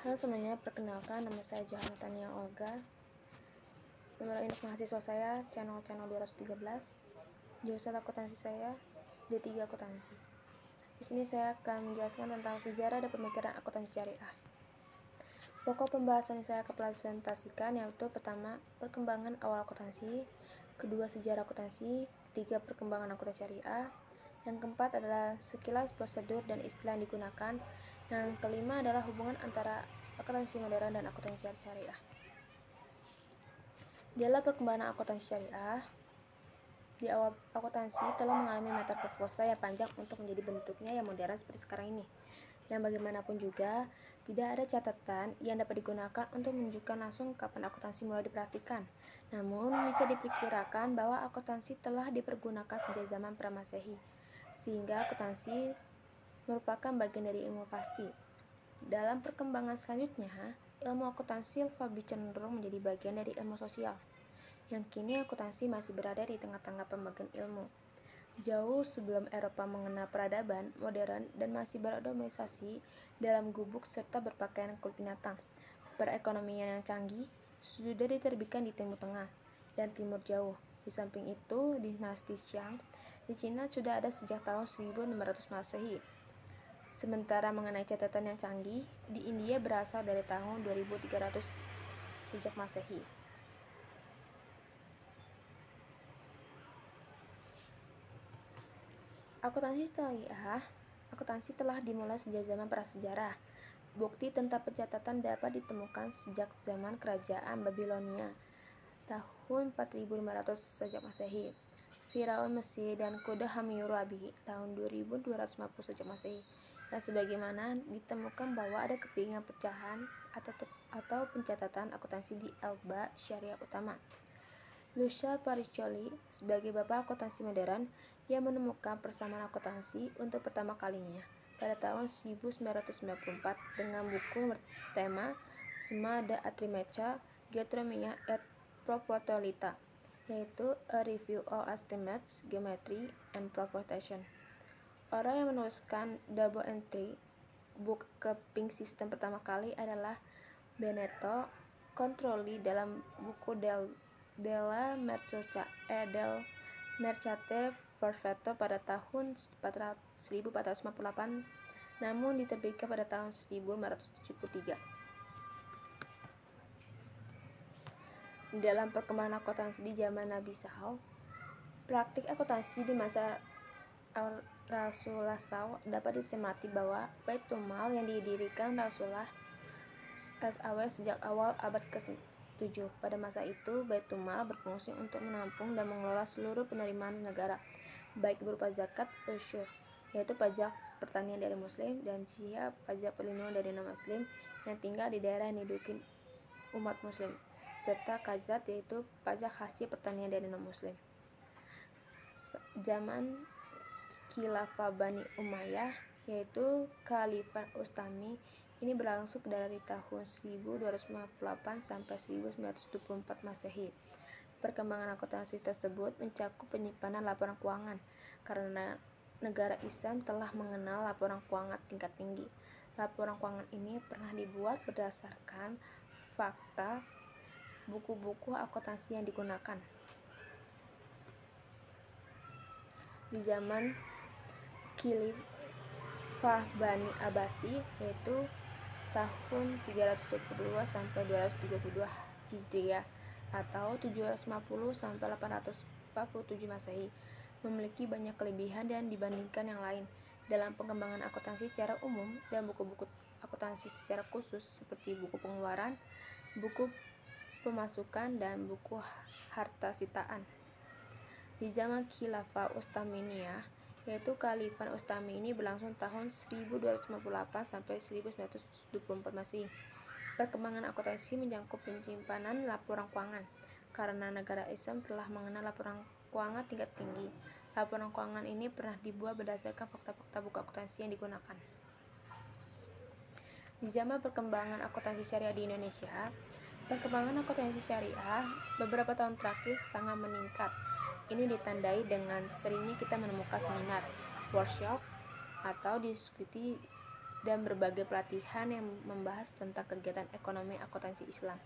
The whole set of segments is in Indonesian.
Halo semuanya, perkenalkan nama saya Johanna Tania Olga. Nomor induk mahasiswa saya channel 213. Jurusan akuntansi saya D3 Akuntansi. Di sini saya akan menjelaskan tentang sejarah dan pemikiran akuntansi syariah. Pokok pembahasan yang saya akan presentasikan yaitu pertama, perkembangan awal akuntansi, kedua, sejarah akuntansi, ketiga, perkembangan akuntansi syariah, yang keempat adalah sekilas prosedur dan istilah yang digunakan, yang kelima adalah hubungan antara akuntansi modern dan akuntansi syariah. Dalam perkembangan akuntansi syariah, di awal akuntansi telah mengalami metamorfosa yang panjang untuk menjadi bentuknya yang modern seperti sekarang ini. Yang bagaimanapun juga, tidak ada catatan yang dapat digunakan untuk menunjukkan langsung kapan akuntansi mulai diperhatikan. Namun, bisa diperkirakan bahwa akuntansi telah dipergunakan sejak zaman pra-Masehi, sehingga akuntansi merupakan bagian dari ilmu pasti. Dalam perkembangan selanjutnya, ilmu akuntansi lebih cenderung menjadi bagian dari ilmu sosial, yang kini akuntansi masih berada di tengah-tengah pembagian ilmu. Jauh sebelum Eropa mengenal peradaban modern dan masih berdomisili dalam gubuk serta berpakaian kulit binatang, perekonomian yang canggih sudah diterbitkan di Timur Tengah dan Timur Jauh. Di samping itu, dinasti Shang di Cina sudah ada sejak tahun 1500 Masehi. Sementara mengenai catatan yang canggih, di India berasal dari tahun 2300 sejak Masehi. Akuntansi telah dimulai sejak zaman prasejarah. Bukti tentang pencatatan dapat ditemukan sejak zaman kerajaan Babilonia, tahun 4500 sejak Masehi. Firaun Mesir dan Kuda Hammurabi tahun 2250 sejak Masehi. Dan sebagaimana ditemukan bahwa ada kepingan pecahan atau pencatatan akuntansi di Elba Syariah Utama. Lucia Pacioli sebagai bapak akuntansi modern yang menemukan persamaan akuntansi untuk pertama kalinya pada tahun 1994 dengan buku bertema Summa de Arithmetica Geometria et Proportionalita, yaitu A Review of Estimates, Geometry and Proportion. Orang yang menuliskan double entry bookkeeping system pertama kali adalah Benedetto Controlli dalam buku Della Mercate Perfetto pada tahun 1458, namun diterbitkan pada tahun 1573. Dalam perkembangan akuntansi di zaman Nabi Saud, praktik akuntansi di masa Rasulullah SAW dapat dicermati bahwa Baitul Mal yang didirikan Rasulullah SAW sejak awal abad ke-7. Pada masa itu, Baitul Mal berfungsi untuk menampung dan mengelola seluruh penerimaan negara, baik berupa zakat, usyur, yaitu pajak pertanian dari Muslim, dan jizya, pajak perlindungan dari non-Muslim yang tinggal di daerah yang diduduki umat Muslim, serta khajrat, yaitu pajak hasil pertanian dari non-Muslim. Zaman Khilafah Bani Umayyah, yaitu Khalifah Utsmani, ini berlangsung dari tahun 1258 sampai 1924 Masehi. Perkembangan akuntansi tersebut mencakup penyimpanan laporan keuangan, karena negara Islam telah mengenal laporan keuangan tingkat tinggi. Laporan keuangan ini pernah dibuat berdasarkan fakta buku-buku akuntansi yang digunakan. Di zaman Khalifah Bani Abbasi, yaitu tahun 322 sampai 232 Hijriah atau 750 sampai 847 Masehi, memiliki banyak kelebihan dan dibandingkan yang lain dalam pengembangan akuntansi secara umum dan buku-buku akuntansi secara khusus seperti buku pengeluaran, buku pemasukan, dan buku harta sitaan. Di zaman Khilafah Utsmaniyah, yaitu Khalifah Utsmani, ini berlangsung tahun 1258 sampai 1924 Masehi. Perkembangan akuntansi mencakup penyimpanan laporan keuangan, karena negara Islam telah mengenal laporan keuangan tingkat tinggi. Laporan keuangan ini pernah dibuat berdasarkan fakta-fakta buku akuntansi yang digunakan. Di zaman perkembangan akuntansi syariah di Indonesia, perkembangan akuntansi syariah beberapa tahun terakhir sangat meningkat. Ini ditandai dengan seringnya kita menemukan seminar, workshop, atau diskusi dan berbagai pelatihan yang membahas tentang kegiatan ekonomi akuntansi Islam,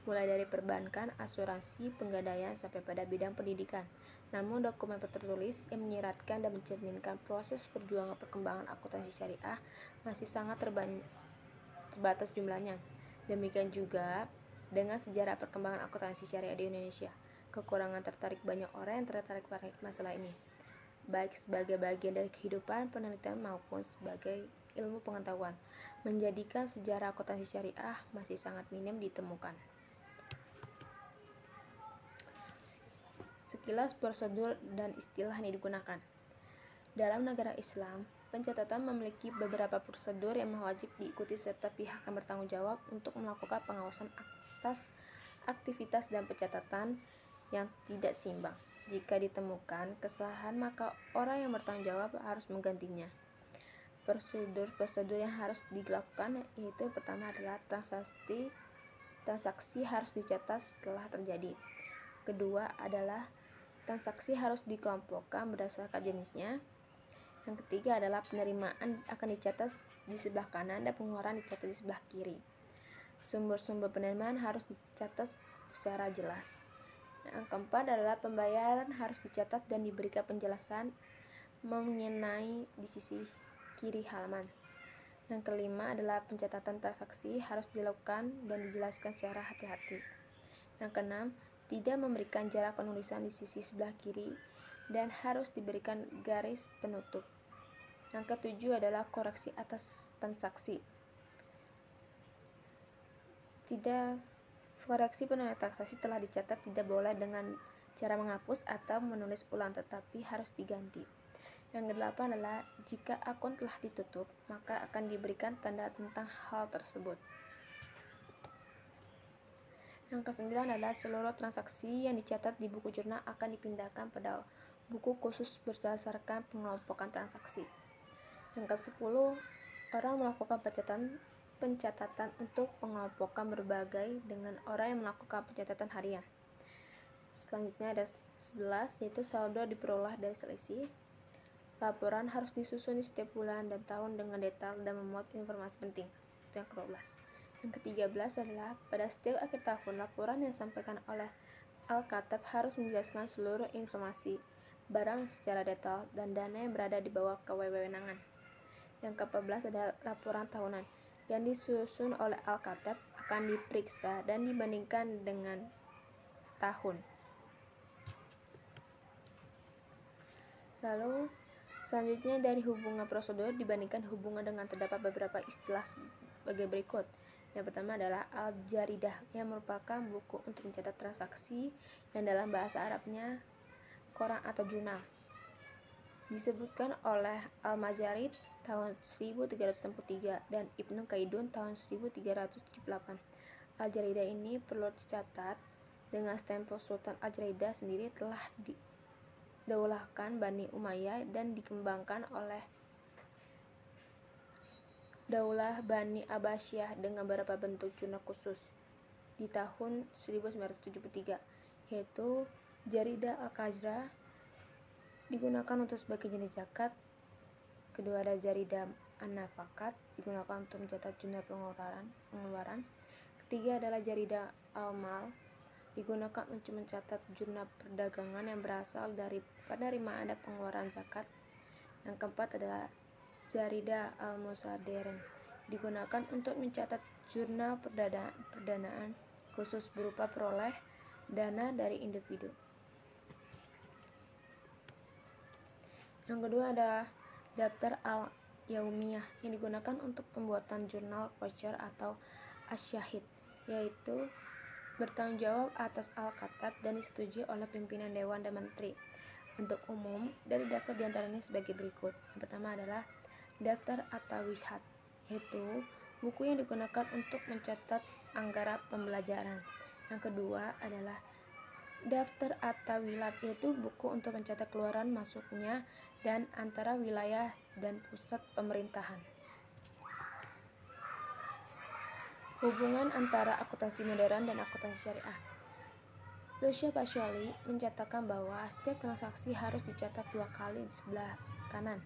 mulai dari perbankan, asuransi, penggadaian, sampai pada bidang pendidikan. Namun dokumen tertulis yang menyiratkan dan mencerminkan proses perjuangan perkembangan akuntansi syariah masih sangat terbatas jumlahnya. Demikian juga dengan sejarah perkembangan akuntansi syariah di Indonesia. Kekurangan tertarik banyak orang yang tertarik pada masalah ini, baik sebagai bagian dari kehidupan penelitian maupun sebagai ilmu pengetahuan, menjadikan sejarah akuntansi syariah masih sangat minim ditemukan. Sekilas prosedur dan istilah yang digunakan. Dalam negara Islam, pencatatan memiliki beberapa prosedur yang wajib diikuti serta pihak yang bertanggung jawab untuk melakukan pengawasan atas aktivitas dan pencatatan yang tidak seimbang. Jika ditemukan kesalahan, maka orang yang bertanggung jawab harus menggantinya. Prosedur yang harus dilakukan yaitu pertama adalah transaksi harus dicatat setelah terjadi. Kedua adalah transaksi harus dikelompokkan berdasarkan jenisnya. Yang ketiga adalah penerimaan akan dicatat di sebelah kanan dan pengeluaran dicatat di sebelah kiri. Sumber-sumber penerimaan harus dicatat secara jelas. Yang keempat adalah pembayaran harus dicatat dan diberikan penjelasan mengenai di sisi kiri halaman. Yang kelima adalah pencatatan transaksi harus dilakukan dan dijelaskan secara hati-hati. Yang keenam, tidak memberikan jarak penulisan di sisi sebelah kiri dan harus diberikan garis penutup. Yang ketujuh adalah koreksi atas transaksi. Koreksi penulisan transaksi telah dicatat tidak boleh dengan cara menghapus atau menulis ulang, tetapi harus diganti. Yang kedelapan adalah jika akun telah ditutup, maka akan diberikan tanda tentang hal tersebut. Yang kesembilan adalah seluruh transaksi yang dicatat di buku jurnal akan dipindahkan pada buku khusus berdasarkan pengelompokan transaksi. Yang kesepuluh, orang melakukan pencatatan untuk pengelompokan berbagai dengan orang yang melakukan pencatatan harian. Selanjutnya ada 11, yaitu saldo diperoleh dari selisih. Laporan harus disusun di setiap bulan dan tahun dengan detail dan memuat informasi penting. Itu yang ke-12. Yang ke-13 adalah pada setiap akhir tahun, laporan yang disampaikan oleh Al-Khatib harus menjelaskan seluruh informasi barang secara detail dan dana yang berada di bawah kewenangan. Yang ke-14 adalah laporan tahunan yang disusun oleh Al-Khatib akan diperiksa dan dibandingkan dengan tahun. Lalu selanjutnya dari hubungan prosedur dibandingkan hubungan dengan terdapat beberapa istilah sebagai berikut. Yang pertama adalah Al-Jaridah yang merupakan buku untuk mencatat transaksi yang dalam bahasa Arabnya koran atau jurnal. Disebutkan oleh Al-Majarid tahun 1363 dan Ibnu Qaidun tahun 1378. Al-Jaridah ini perlu dicatat dengan stempel Sultan Al-Jaridah sendiri telah didaulahkan Bani Umayyah dan dikembangkan oleh Daulah Bani Abbasiyah dengan beberapa bentuk jurnal khusus di tahun 1973, yaitu Jaridah Al-Qahira digunakan untuk sebagai jenis zakat. Kedua ada Jaridah An-Nafakat digunakan untuk mencatat jumlah pengeluaran. Ketiga adalah Jaridah Al-Mal digunakan untuk mencatat jurnal perdagangan yang berasal dari penerimaan dan pengeluaran zakat. Yang keempat adalah Jaridah Al-Musaderin digunakan untuk mencatat jurnal perdanaan khusus berupa peroleh dana dari individu. Yang kedua adalah Daftar Al-Yaumiyah yang digunakan untuk pembuatan jurnal voucher atau asyahid, yaitu bertanggung jawab atas Al-Khatib dan disetujui oleh pimpinan Dewan dan Menteri. Untuk umum, dari daftar diantaranya sebagai berikut. Yang pertama adalah Daftar At-Tawishat, yaitu buku yang digunakan untuk mencatat anggaran pembelajaran. Yang kedua adalah Daftar At-Tawilat, yaitu buku untuk mencatat keluaran masuknya dan antara wilayah dan pusat pemerintahan. Hubungan antara akuntansi modern dan akuntansi syariah. Lucia Pacioli mencatatkan bahwa setiap transaksi harus dicatat dua kali di sebelah kanan,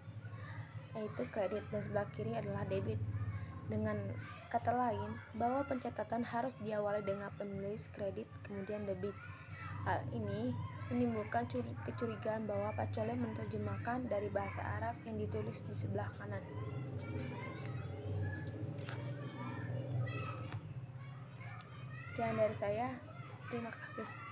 yaitu kredit, dan sebelah kiri adalah debit. Dengan kata lain, bahwa pencatatan harus diawali dengan penulis kredit kemudian debit. Hal ini menimbulkan kecurigaan bahwa Pak Cole menerjemahkan dari bahasa Arab yang ditulis di sebelah kanan. Sekian dari saya, terima kasih.